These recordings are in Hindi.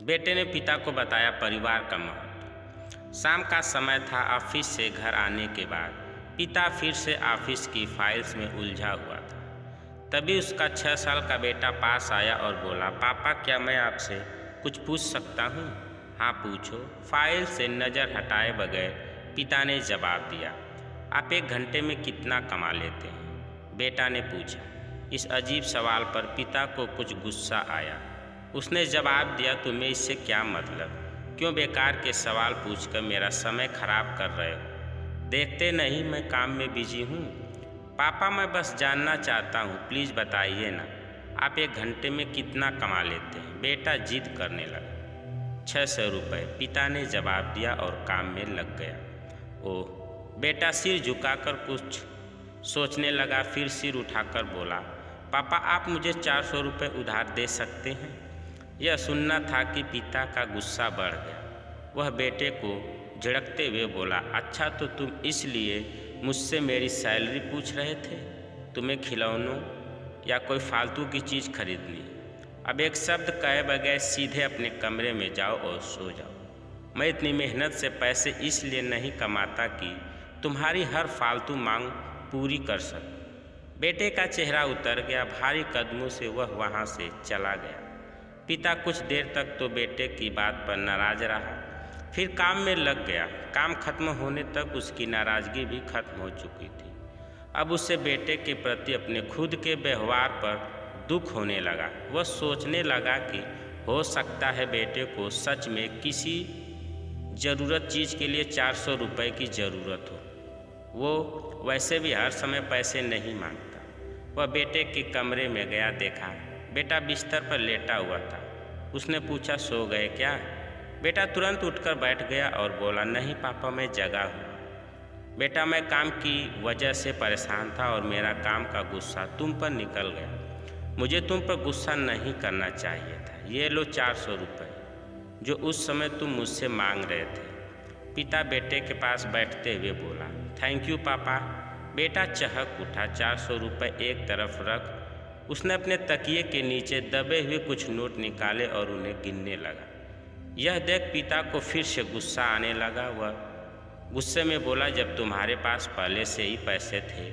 बेटे ने पिता को बताया परिवार का महत्व। शाम का समय था। ऑफिस से घर आने के बाद पिता फिर से ऑफिस की फाइल्स में उलझा हुआ था। तभी उसका 6 साल का बेटा पास आया और बोला, पापा क्या मैं आपसे कुछ पूछ सकता हूँ? हाँ पूछो, फाइल से नज़र हटाए बगैर पिता ने जवाब दिया। आप 1 घंटे में कितना कमा लेते हैं? बेटा ने पूछा। इस अजीब सवाल पर पिता को कुछ गुस्सा आया। उसने जवाब दिया, तुम्हें इससे क्या मतलब? क्यों बेकार के सवाल पूछकर मेरा समय खराब कर रहे हो? देखते नहीं मैं काम में बिजी हूँ। पापा मैं बस जानना चाहता हूँ, प्लीज़ बताइए ना, आप 1 घंटे में कितना कमा लेते हैं? बेटा जिद करने लगा। 600 रुपये, पिता ने जवाब दिया और काम में लग गया। ओह, बेटा सिर झुकाकर कुछ सोचने लगा, फिर सिर उठाकर बोला, पापा आप मुझे 400 रुपये उधार दे सकते हैं? यह सुनना था कि पिता का गुस्सा बढ़ गया। वह बेटे को झिड़कते हुए बोला, अच्छा तो तुम इसलिए मुझसे मेरी सैलरी पूछ रहे थे? तुम्हें खिलौनों या कोई फालतू की चीज़ खरीदनी? अब एक शब्द कहे बगैर सीधे अपने कमरे में जाओ और सो जाओ। मैं इतनी मेहनत से पैसे इसलिए नहीं कमाता कि तुम्हारी हर फालतू मांग पूरी कर सकूं। बेटे का चेहरा उतर गया। भारी कदमों से वह वहाँ से चला गया। पिता कुछ देर तक तो बेटे की बात पर नाराज रहा, फिर काम में लग गया। काम खत्म होने तक उसकी नाराज़गी भी खत्म हो चुकी थी। अब उसे बेटे के प्रति अपने खुद के व्यवहार पर दुख होने लगा। वह सोचने लगा कि हो सकता है बेटे को सच में किसी ज़रूरत चीज़ के लिए 400 रुपये की ज़रूरत हो। वो वैसे भी हर समय पैसे नहीं मांगता। वह बेटे के कमरे में गया, देखा बेटा बिस्तर पर लेटा हुआ था। उसने पूछा, सो गए क्या? बेटा तुरंत उठकर बैठ गया और बोला, नहीं पापा मैं जगा हूँ। बेटा मैं काम की वजह से परेशान था और मेरा काम का गुस्सा तुम पर निकल गया। मुझे तुम पर गुस्सा नहीं करना चाहिए था। ये लो 400 रुपये जो उस समय तुम मुझसे मांग रहे थे। पिता बेटे के पास बैठते हुए बोला, थैंक यू पापा। बेटा चहक उठा। 400 रुपये एक तरफ रख उसने अपने तकिए के नीचे दबे हुए कुछ नोट निकाले और उन्हें गिनने लगा। यह देख पिता को फिर से गुस्सा आने लगा। वह गुस्से में बोला, जब तुम्हारे पास पहले से ही पैसे थे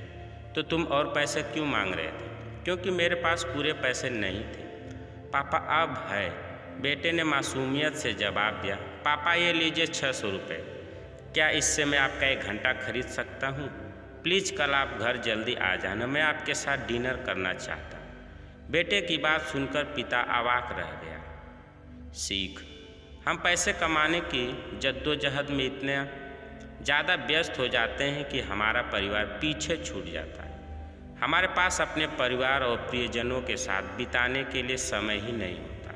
तो तुम और पैसे क्यों मांग रहे थे? क्योंकि मेरे पास पूरे पैसे नहीं थे पापा, अब है। बेटे ने मासूमियत से जवाब दिया, पापा ये लीजिए 600 रुपये। क्या इससे मैं आपका 1 घंटा खरीद सकता हूँ? प्लीज़ कल आप घर जल्दी आ जाना, मैं आपके साथ डिनर करना चाहता हूँ। बेटे की बात सुनकर पिता अवाक रह गया। सीख, हम पैसे कमाने की जद्दोजहद में इतने ज़्यादा व्यस्त हो जाते हैं कि हमारा परिवार पीछे छूट जाता है। हमारे पास अपने परिवार और प्रियजनों के साथ बिताने के लिए समय ही नहीं होता।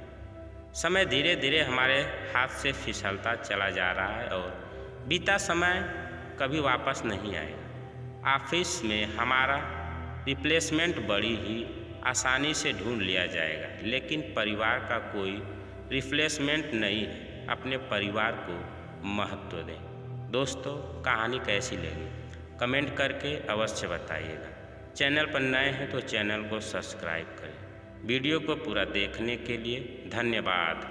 समय धीरे धीरे हमारे हाथ से फिसलता चला जा रहा है और बीता समय कभी वापस नहीं आएगा। ऑफिस में हमारा रिप्लेसमेंट बड़ी ही आसानी से ढूंढ लिया जाएगा, लेकिन परिवार का कोई रिप्लेसमेंट नहीं है। अपने परिवार को महत्व दें। दोस्तों कहानी कैसी लगी कमेंट करके अवश्य बताइएगा। चैनल पर नए हैं तो चैनल को सब्सक्राइब करें। वीडियो को पूरा देखने के लिए धन्यवाद।